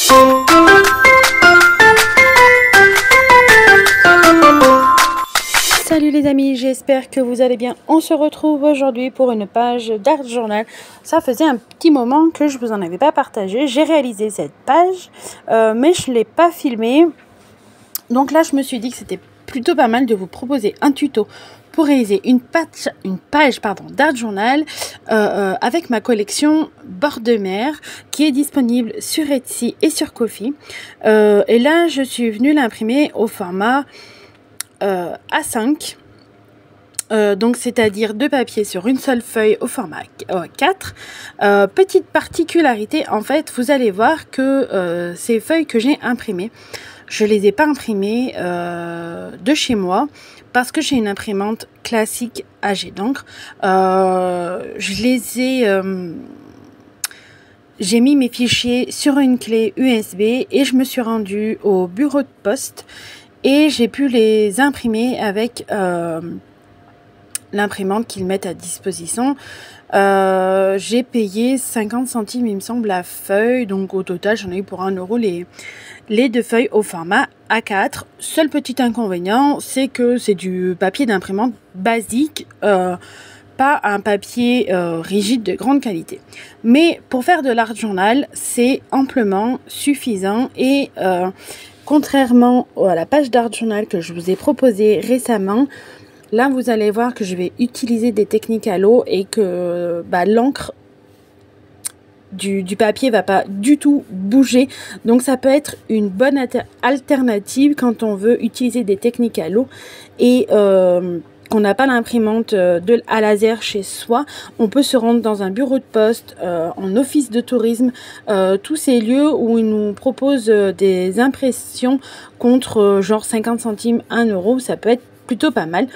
Salut les amis, j'espère que vous allez bien. On se retrouve aujourd'hui pour une page d'Art Journal. Ça faisait un petit moment que je vous en avais pas partagé. J'ai réalisé cette page, mais je l'ai pas filmée. Donc là, je me suis dit que c'était plutôt pas mal de vous proposer un tuto pour réaliser une page d'Art Journal avec ma collection bord de mer qui est disponible sur Etsy et sur Ko-fi. Et là, je suis venue l'imprimer au format A5. Donc c'est-à-dire 2 papiers sur une seule feuille au format 4. Petite particularité, en fait, vous allez voir que ces feuilles que j'ai imprimées, je les ai pas imprimées de chez moi parce que j'ai une imprimante classique AG d'encre. J'ai mis mes fichiers sur une clé USB et je me suis rendue au bureau de poste et j'ai pu les imprimer avec l'imprimante qu'ils mettent à disposition. J'ai payé 50 centimes, il me semble, la feuille. Donc au total, j'en ai eu pour 1 euro les 2 feuilles au format A4. Seul petit inconvénient, c'est que c'est du papier d'imprimante basique, pas un papier rigide de grande qualité. Mais pour faire de l'art journal, c'est amplement suffisant et contrairement à la page d'art journal que je vous ai proposée récemment, là vous allez voir que je vais utiliser des techniques à l'eau et que l'encre du papier va pas du tout bouger. Donc ça peut être une bonne alternative quand on veut utiliser des techniques à l'eau et qu'on n'a pas l'imprimante à laser chez soi. On peut se rendre dans un bureau de poste, en office de tourisme, tous ces lieux où ils nous proposent des impressions contre genre 50 centimes, 1 euro. Ça peut être plutôt pas mal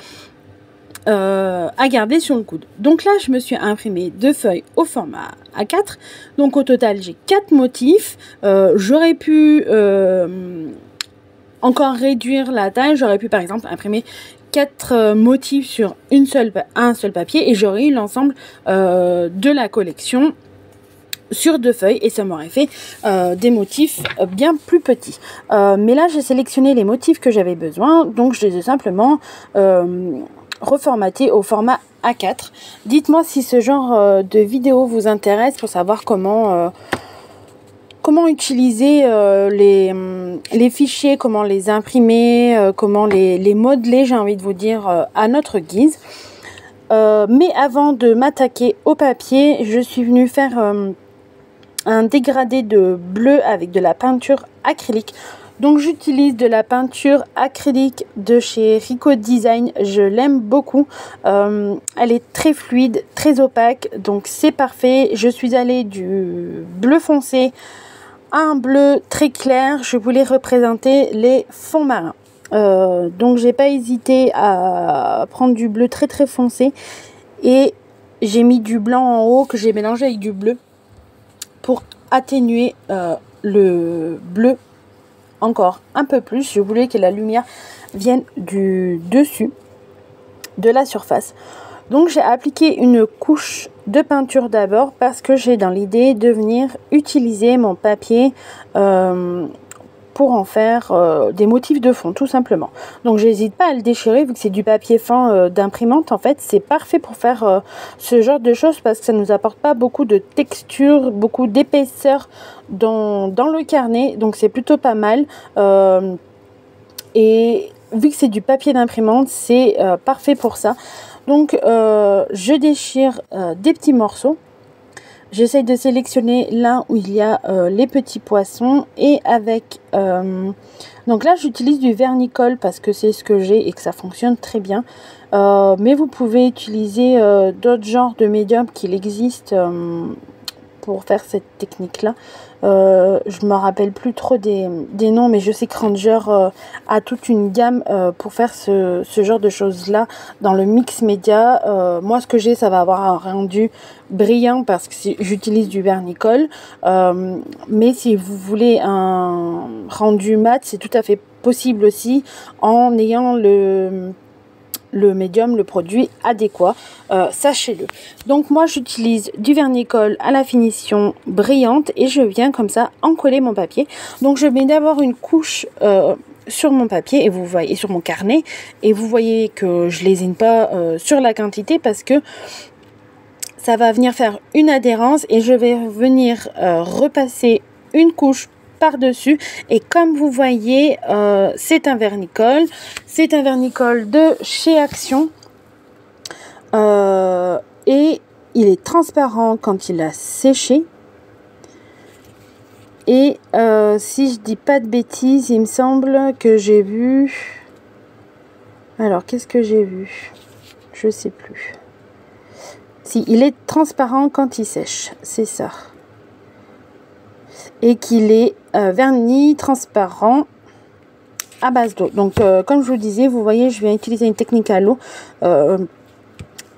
à garder sur le coude. Donc là, je me suis imprimé 2 feuilles au format A4. Donc au total, j'ai 4 motifs. J'aurais pu encore réduire la taille. J'aurais pu par exemple imprimer 4 motifs sur un seul papier et j'aurais eu l'ensemble de la collection sur 2 feuilles et ça m'aurait fait des motifs bien plus petits. Mais là, j'ai sélectionné les motifs que j'avais besoin, donc je les ai simplement reformatés au format A4. Dites-moi si ce genre de vidéo vous intéresse pour savoir comment utiliser les fichiers, comment les imprimer, comment les modeler, j'ai envie de vous dire, à notre guise. Mais avant de m'attaquer au papier, je suis venue faire un dégradé de bleu avec de la peinture acrylique. Donc j'utilise de la peinture acrylique de chez Rico Design, je l'aime beaucoup, elle est très fluide, très opaque, donc c'est parfait. Je suis allée du bleu foncé à un bleu très clair, je voulais représenter les fonds marins. Donc j'ai pas hésité à prendre du bleu très très foncé et j'ai mis du blanc en haut que j'ai mélangé avec du bleu pour atténuer le bleu encore un peu plus. Je voulais que la lumière vienne du dessus de la surface. Donc j'ai appliqué une couche de peinture d'abord parce que j'ai dans l'idée de venir utiliser mon papier pour en faire des motifs de fond tout simplement. Donc j'hésite pas à le déchirer vu que c'est du papier fin d'imprimante. En fait c'est parfait pour faire ce genre de choses parce que ça nous apporte pas beaucoup de texture, beaucoup d'épaisseur dans le carnet, donc c'est plutôt pas mal. Et vu que c'est du papier d'imprimante, c'est parfait pour ça. Donc je déchire des petits morceaux. J'essaye de sélectionner là où il y a les petits poissons et avec... donc là j'utilise du vernicole parce que c'est ce que j'ai et que ça fonctionne très bien. Mais vous pouvez utiliser d'autres genres de médiums qu'il existe pour faire cette technique là. Je me rappelle plus trop des noms, mais je sais que Ranger a toute une gamme pour faire ce genre de choses là dans le mix média. Moi ce que j'ai, ça va avoir un rendu brillant parce que j'utilise du vernicole, mais si vous voulez un rendu mat, c'est tout à fait possible aussi en ayant le médium, le produit adéquat, sachez-le. Donc moi j'utilise du vernicole à la finition brillante et je viens comme ça en coller mon papier. Donc je mets d'abord une couche sur mon papier et vous voyez sur mon carnet, et vous voyez que je lésine pas sur la quantité parce que ça va venir faire une adhérence, et je vais venir repasser une couche par-dessus. Et comme vous voyez, c'est un vernicole de chez Action, et il est transparent quand il a séché. Et si je dis pas de bêtises, il me semble que j'ai vu, alors qu'est-ce que j'ai vu, je sais plus. Si, il est transparent quand il sèche, c'est ça. Et qu'il est verni transparent à base d'eau. Donc comme je vous disais, vous voyez, je viens utiliser une technique à l'eau.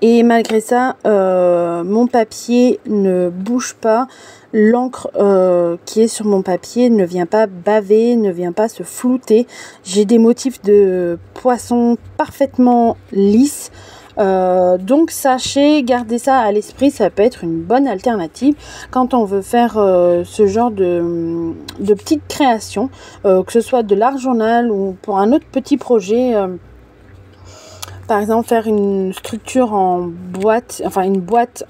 Et malgré ça, mon papier ne bouge pas. L'encre qui est sur mon papier ne vient pas baver, ne vient pas se flouter. J'ai des motifs de poisson parfaitement lisses. Donc sachez, gardez ça à l'esprit, ça peut être une bonne alternative quand on veut faire ce genre de petites créations, que ce soit de l'art journal ou pour un autre petit projet. Par exemple, faire une structure en boîte, enfin une boîte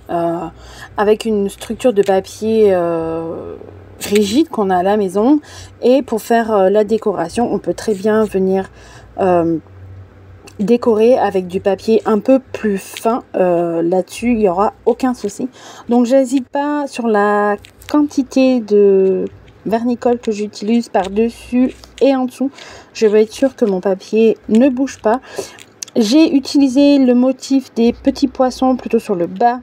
avec une structure de papier rigide qu'on a à la maison. Et pour faire la décoration, on peut très bien venir décorer avec du papier un peu plus fin. Là-dessus, il n'y aura aucun souci. Donc, j'hésite pas sur la quantité de vernicole que j'utilise par-dessus et en dessous. Je veux être sûre que mon papier ne bouge pas. J'ai utilisé le motif des petits poissons plutôt sur le bas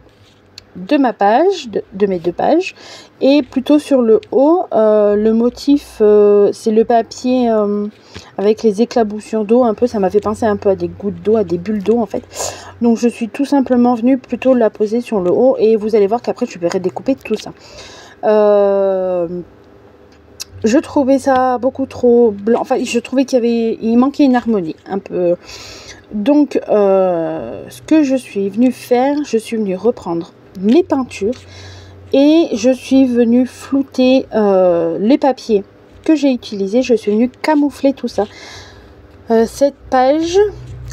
de ma page, de mes deux pages, et plutôt sur le haut, le motif, c'est le papier avec les éclaboussures d'eau, un peu, ça m'a fait penser un peu à des gouttes d'eau, à des bulles d'eau en fait. Donc je suis tout simplement venue plutôt la poser sur le haut, et vous allez voir qu'après je vais redécouper tout ça. Je trouvais ça beaucoup trop blanc, enfin je trouvais il manquait une harmonie un peu. Donc ce que je suis venue faire, je suis venue reprendre mes peintures et je suis venue flouter les papiers que j'ai utilisés. Je suis venue camoufler tout ça. Cette page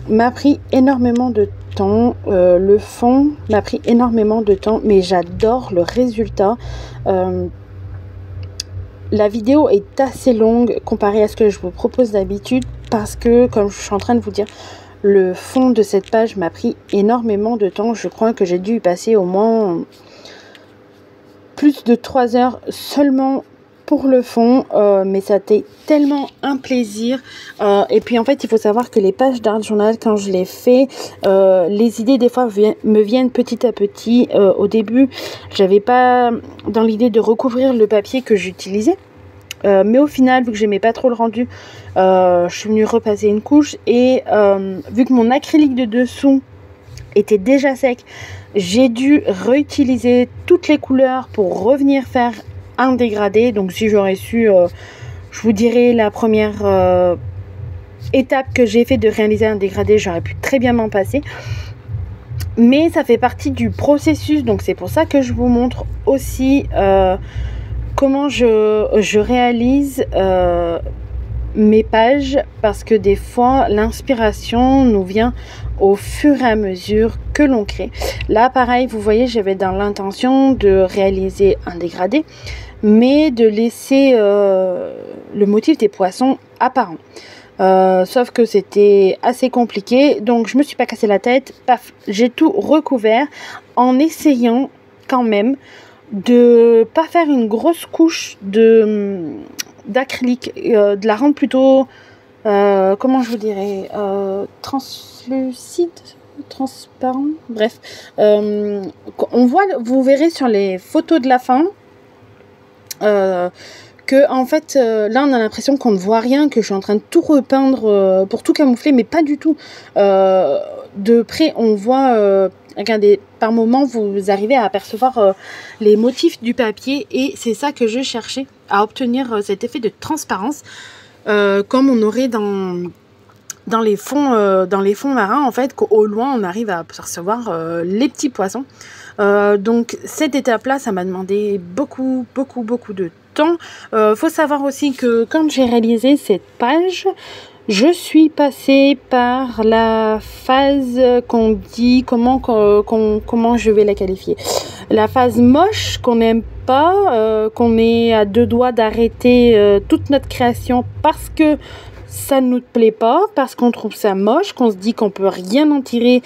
m'a pris énormément de temps, le fond m'a pris énormément de temps, mais j'adore le résultat. La vidéo est assez longue comparée à ce que je vous propose d'habitude parce que, comme je suis en train de vous dire, le fond de cette page m'a pris énormément de temps. Je crois que j'ai dû y passer au moins plus de 3 heures seulement pour le fond, mais ça a été tellement un plaisir. Et puis en fait, il faut savoir que les pages d'art journal, quand je les fais, les idées des fois me viennent petit à petit. Au début, j'avais pas dans l'idée de recouvrir le papier que j'utilisais. Mais au final, vu que j'aimais pas trop le rendu, je suis venue repasser une couche, et vu que mon acrylique de dessous était déjà sec, j'ai dû réutiliser toutes les couleurs pour revenir faire un dégradé. Donc si j'aurais su, je vous dirais la première étape que j'ai fait de réaliser un dégradé, j'aurais pu très bien m'en passer. Mais ça fait partie du processus, donc c'est pour ça que je vous montre aussi comment je réalise mes pages, parce que des fois l'inspiration nous vient au fur et à mesure que l'on crée. Là pareil, vous voyez, j'avais dans l'intention de réaliser un dégradé, mais de laisser le motif des poissons apparent. Sauf que c'était assez compliqué, donc je me suis pas cassé la tête, paf, j'ai tout recouvert en essayant quand même de pas faire une grosse couche d'acrylique, de la rendre plutôt comment je vous dirais, translucide, transparent, bref. On voit, vous verrez sur les photos de la fin que en fait là on a l'impression qu'on ne voit rien, que je suis en train de tout repeindre pour tout camoufler, mais pas du tout. De près on voit, regardez, par moment vous arrivez à apercevoir les motifs du papier, et c'est ça que je cherchais, à obtenir cet effet de transparence comme on aurait dans dans les fonds marins, en fait, qu'au loin, on arrive à percevoir les petits poissons. Donc, cette étape-là, ça m'a demandé beaucoup de temps. Faut savoir aussi que quand j'ai réalisé cette page, je suis passée par la phase qu'on dit, comment je vais la qualifier. La phase moche, qu'on n'aime pas, qu'on est à deux doigts d'arrêter toute notre création parce que ça ne nous plaît pas, parce qu'on trouve ça moche, qu'on se dit qu'on peut rien en tirer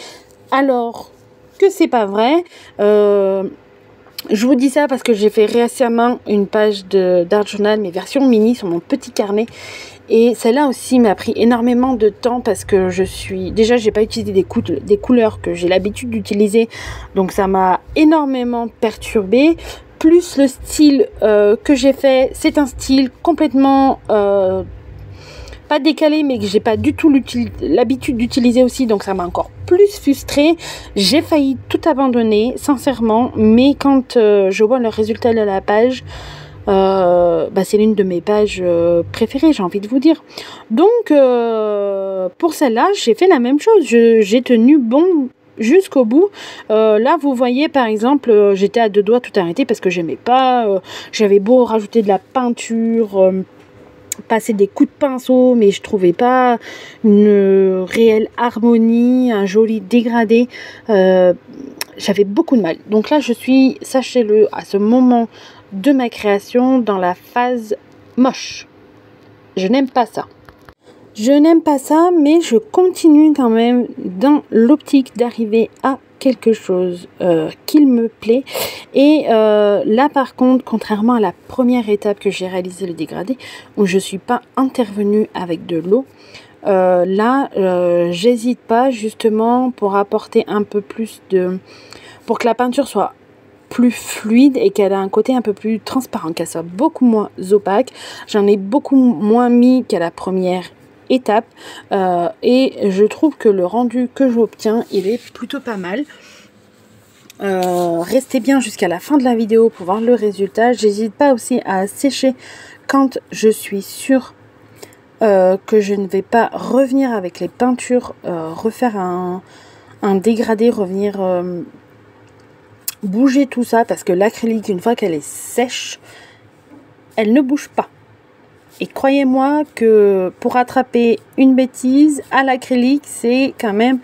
alors que c'est pas vrai. Je vous dis ça parce que j'ai fait récemment une page d'art journal, mais version mini, sur mon petit carnet. Et celle-là aussi m'a pris énormément de temps parce que j'ai pas utilisé des couleurs que j'ai l'habitude d'utiliser. Donc ça m'a énormément perturbée. Plus le style que j'ai fait, c'est un style complètement pas décalé, mais que j'ai pas du tout l'habitude d'utiliser aussi, donc ça m'a encore plus frustrée. J'ai failli tout abandonner, sincèrement, mais quand je vois le résultat de la page, c'est l'une de mes pages préférées, j'ai envie de vous dire. Donc pour celle-là, j'ai fait la même chose, j'ai tenu bon jusqu'au bout. Là vous voyez par exemple, j'étais à deux doigts tout arrêter parce que j'aimais pas, j'avais beau rajouter de la peinture, passer des coups de pinceau, mais je trouvais pas une réelle harmonie, un joli dégradé. J'avais beaucoup de mal. Donc là, je suis, sachez-le, à ce moment de ma création, dans la phase moche. Je n'aime pas ça. Je n'aime pas ça, mais je continue quand même dans l'optique d'arriver à quelque chose qu'il me plaît. Et là par contre, contrairement à la première étape que j'ai réalisé le dégradé, où je suis pas intervenue avec de l'eau, j'hésite pas justement pour apporter un peu plus pour que la peinture soit plus fluide et qu'elle a un côté un peu plus transparent, qu'elle soit beaucoup moins opaque. J'en ai beaucoup moins mis qu'à la première étape et je trouve que le rendu que j'obtiens, il est plutôt pas mal. Restez bien jusqu'à la fin de la vidéo pour voir le résultat. J'hésite pas aussi à sécher quand je suis sûre que je ne vais pas revenir avec les peintures, refaire un dégradé, revenir bouger tout ça, parce que l'acrylique, une fois qu'elle est sèche, elle ne bouge pas. Et croyez-moi que pour attraper une bêtise à l'acrylique, c'est quand même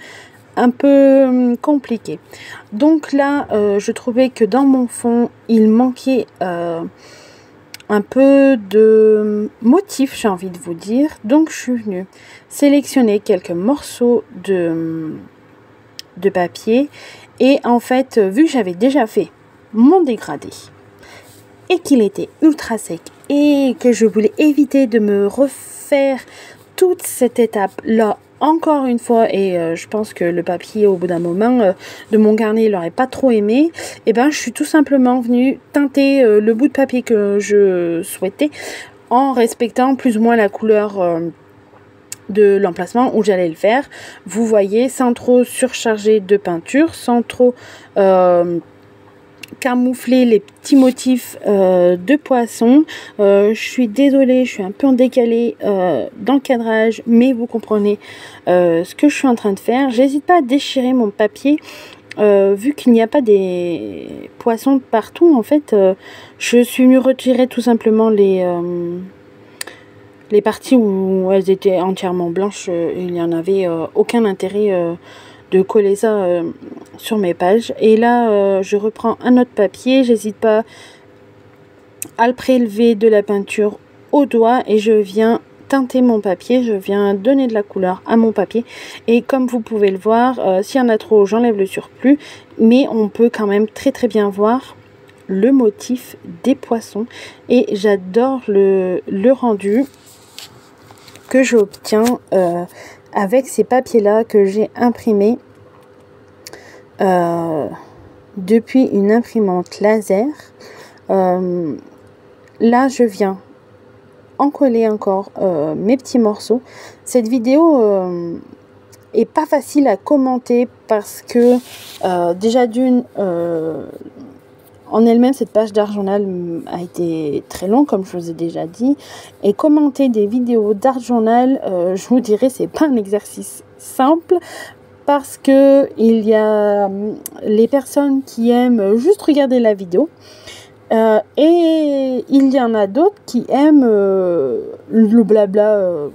un peu compliqué. Donc là, je trouvais que dans mon fond, il manquait un peu de motif, j'ai envie de vous dire. Donc je suis venue sélectionner quelques morceaux de papier. Et en fait, vu que j'avais déjà fait mon dégradé et qu'il était ultra sec et que je voulais éviter de me refaire toute cette étape-là encore une fois, et je pense que le papier au bout d'un moment de mon carnet il n'aurait pas trop aimé, et ben je suis tout simplement venue teinter le bout de papier que je souhaitais en respectant plus ou moins la couleur de l'emplacement où j'allais le faire. Vous voyez, sans trop surcharger de peinture, sans trop camoufler les petits motifs de poisson. Je suis désolée, je suis un peu en décalé dans le cadrage, mais vous comprenez ce que je suis en train de faire. J'hésite pas à déchirer mon papier. Vu qu'il n'y a pas des poissons partout, en fait, je suis venue retirer tout simplement les parties où elles étaient entièrement blanches. Il n'y en avait aucun intérêt de coller ça sur mes pages. Et là, je reprends un autre papier. J'hésite pas à le prélever de la peinture au doigt et je viens teinter mon papier. Je viens donner de la couleur à mon papier. Et comme vous pouvez le voir, s'il y en a trop, j'enlève le surplus. Mais on peut quand même très très bien voir le motif des poissons. Et j'adore le rendu que j'obtiens avec ces papiers là que j'ai imprimés depuis une imprimante laser. Là je viens en coller encore mes petits morceaux. Cette vidéo est pas facile à commenter parce que déjà d'une en elle-même, cette page d'art journal a été très longue, comme je vous ai déjà dit. Et commenter des vidéos d'art journal, je vous dirais, c'est pas un exercice simple. Parce que il y a les personnes qui aiment juste regarder la vidéo. Et il y en a d'autres qui aiment le blabla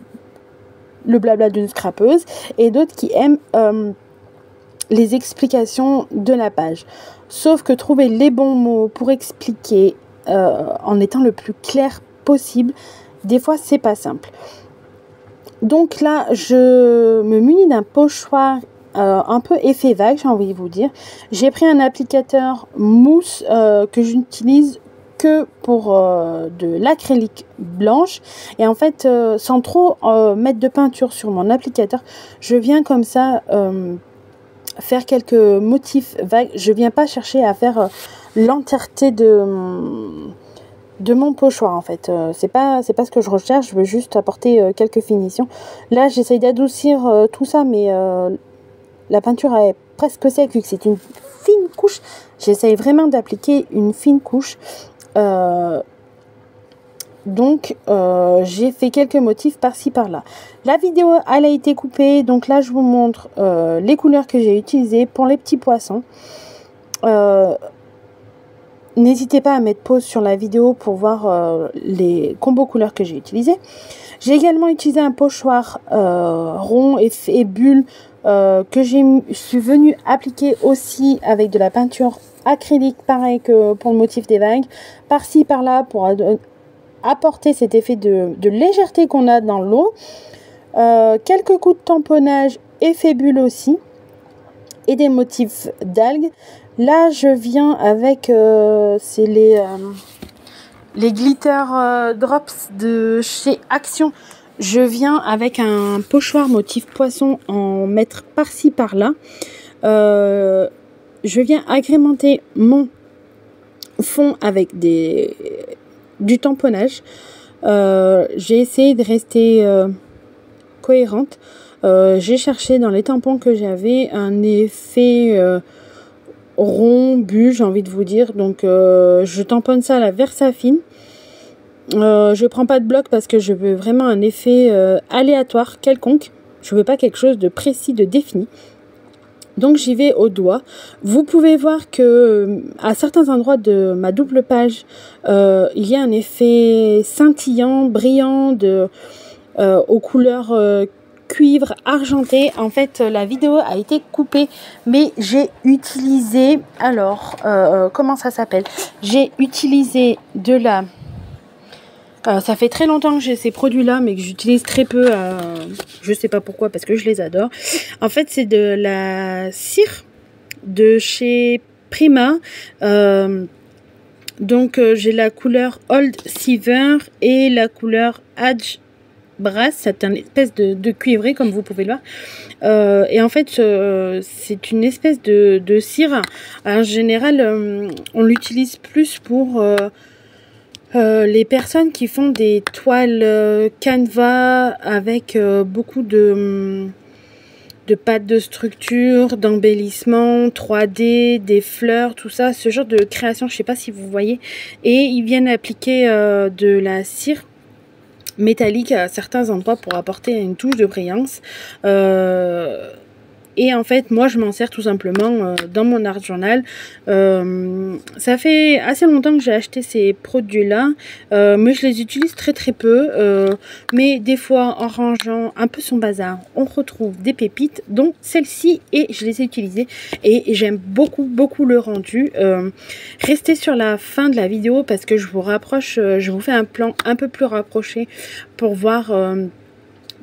d'une scrapeuse. Et d'autres qui aiment les explications de la page. Sauf que trouver les bons mots pour expliquer en étant le plus clair possible, des fois c'est pas simple. Donc là, je me munis d'un pochoir un peu effet vague, j'ai envie de vous dire. J'ai pris un applicateur mousse que j'utilise que pour de l'acrylique blanche. Et en fait, sans trop mettre de peinture sur mon applicateur, je viens comme ça faire quelques motifs vagues. Je viens pas chercher à faire l'entièreté de mon pochoir en fait. C'est pas ce que je recherche, je veux juste apporter quelques finitions. Là, j'essaye d'adoucir tout ça, mais la peinture est presque sec vu que c'est une fine couche. J'essaye vraiment d'appliquer une fine couche. Donc, j'ai fait quelques motifs par-ci par-là. La vidéo, elle a été coupée. Donc là, je vous montre les couleurs que j'ai utilisées pour les petits poissons. N'hésitez pas à mettre pause sur la vidéo pour voir les combos couleurs que j'ai utilisés. J'ai également utilisé un pochoir rond et bulle que je suis venue appliquer aussi avec de la peinture acrylique, pareil que pour le motif des vagues, par-ci par-là pour apporter cet effet de légèreté qu'on a dans l'eau. Quelques coups de tamponnage effet bulle aussi et des motifs d'algues. Là, je viens avec c'est les glitter drops de chez Action. Je viens avec un pochoir motif poisson en mettre par-ci par-là. Je viens agrémenter mon fond avec du tamponnage. J'ai essayé de rester cohérente. J'ai cherché dans les tampons que j'avais un effet rond, bulle, j'ai envie de vous dire. Donc je tamponne ça à la Versafine. Je prends pas de bloc parce que je veux vraiment un effet aléatoire quelconque. Je veux pas quelque chose de précis, de défini. Donc j'y vais au doigt. Vous pouvez voir que à certains endroits de ma double page, il y a un effet scintillant, brillant aux couleurs cuivre argenté. En fait, la vidéo a été coupée, mais j'ai utilisé, alors, comment ça s'appelle? J'ai utilisé de la... ça fait très longtemps que j'ai ces produits-là, mais que j'utilise très peu. Je sais pas pourquoi, parce que je les adore. En fait, c'est de la cire de chez Prima. Donc, j'ai la couleur Old Silver et la couleur Edge Brass. C'est une espèce de cuivré, comme vous pouvez le voir. Et en fait, c'est une espèce de cire. En général, on l'utilise plus pour... les personnes qui font des toiles canevas avec beaucoup de pâtes de structure, d'embellissement, 3D, des fleurs, tout ça, ce genre de création, je sais pas si vous voyez. Et ils viennent appliquer de la cire métallique à certains endroits pour apporter une touche de brillance. Et en fait, moi, je m'en sers tout simplement dans mon art journal. Ça fait assez longtemps que j'ai acheté ces produits-là, mais je les utilise très très peu. Mais des fois, en rangeant un peu son bazar, on retrouve des pépites, dont celle-ci, et je les ai utilisées. Et j'aime beaucoup beaucoup le rendu. Restez sur la fin de la vidéo parce que je vous rapproche, je vous fais un plan un peu plus rapproché pour voir...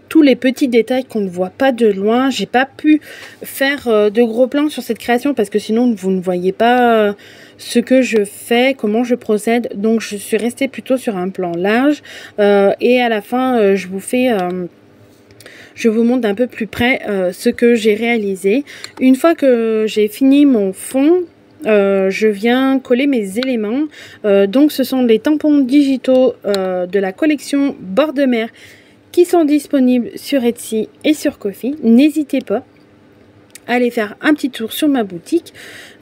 tous les petits détails qu'on ne voit pas de loin. J'ai pas pu faire de gros plans sur cette création parce que sinon vous ne voyez pas ce que je fais, comment je procède. Donc je suis restée plutôt sur un plan large et à la fin je vous montre d'un peu plus près ce que j'ai réalisé. Une fois que j'ai fini mon fond, je viens coller mes éléments. Donc ce sont les tampons digitaux de la collection Bord de mer qui sont disponibles sur Etsy et sur Ko-fi. N'hésitez pas aller faire un petit tour sur ma boutique.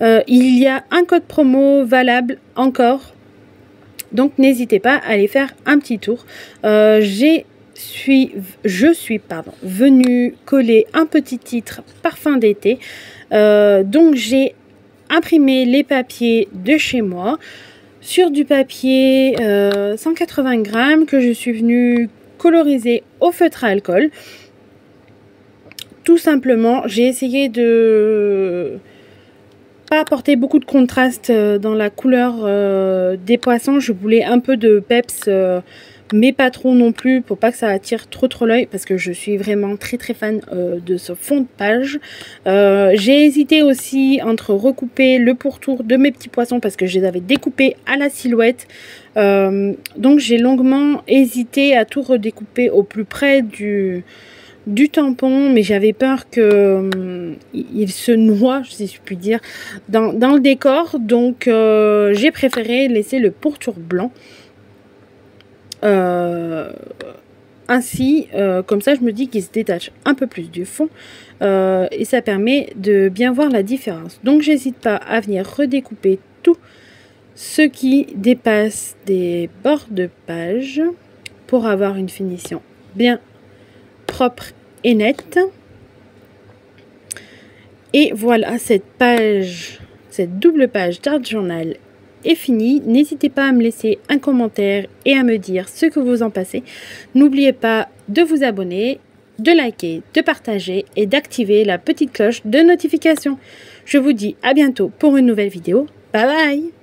Il y a un code promo valable encore. Donc n'hésitez pas à aller faire un petit tour. Je suis venue coller un petit titre parfum d'été. Donc j'ai imprimé les papiers de chez moi sur du papier 180 grammes que je suis venue coloriser au feutre à alcool. Tout simplement, j'ai essayé de pas apporter beaucoup de contraste dans la couleur des poissons. Je voulais un peu de peps, mais pas trop non plus, pour pas que ça attire trop l'œil, parce que je suis vraiment très fan de ce fond de page. J'ai hésité aussi entre recouper le pourtour de mes petits poissons, parce que je les avais découpés à la silhouette. Donc j'ai longuement hésité à tout redécouper au plus près du tampon, mais j'avais peur que il se noie, si je puis dire, dans le décor. Donc j'ai préféré laisser le pourtour blanc. Ainsi, comme ça je me dis qu'il se détache un peu plus du fond et ça permet de bien voir la différence. Donc j'hésite pas à venir redécouper tout ce qui dépasse des bords de page pour avoir une finition bien propre et nette. Et voilà, cette double page d'art journal est finie. N'hésitez pas à me laisser un commentaire et à me dire ce que vous en pensez. N'oubliez pas de vous abonner, de liker, de partager et d'activer la petite cloche de notification. Je vous dis à bientôt pour une nouvelle vidéo. Bye bye!